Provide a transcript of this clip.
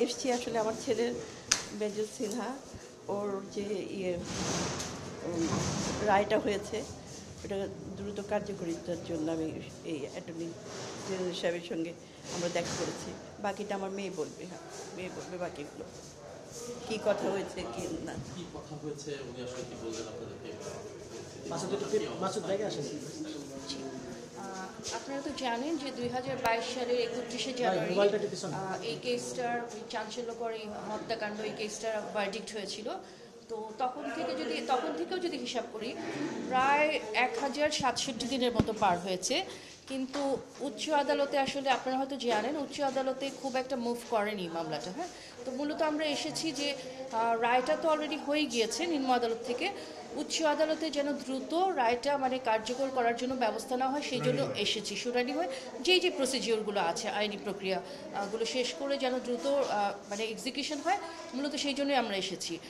এসছি আসলে আমার ছেলের বেজল সিনহা ওর যে রায়টা হয়েছে ওটা দ্রুত কার্যকরিতার জন্য আমি এই অ্যাটর্নি জেনারেল সাহেবের সঙ্গে আমরা দেখা করেছি। বাকিটা আমার মেয়ে বলবে, হ্যাঁ মেয়ে বলবে বাকিগুলো কি কথা হয়েছে কি না। কি কথা হয়েছে উনি আসলে কি বললেন আপনাদেরকে? আপনারা তো জানেন যে 2022 সালের 31শে জানুয়ারি এই কেসটার চাঞ্চল্যকর এই হত্যাকাণ্ড এই কেসটার ভার্ডিক্ট হয়েছিল। তো তখন থেকেও যদি হিসাব করি প্রায় 1067 দিনের মতো পার হয়েছে। কিন্তু উচ্চ আদালতে আসলে আপনারা হয়তো জানেন উচ্চ আদালতে খুব একটা মুভ করেনি মামলাটা। হ্যাঁ, তো মূলত আমরা এসেছি যে রায়টা তো অলরেডি হয়ে গিয়েছে নিম্ন আদালত থেকে, উচ্চ আদালতে যেন দ্রুত রায়টা মানে কার্যকর করার জন্য ব্যবস্থা নেওয়া হয় সেই জন্য এসেছি। শুনানি হয় যে প্রসিজিওরগুলো আছে আইনি প্রক্রিয়াগুলো শেষ করে যেন দ্রুত মানে এক্সিকিউশন হয়, মূলত সেই জন্যই আমরা এসেছি।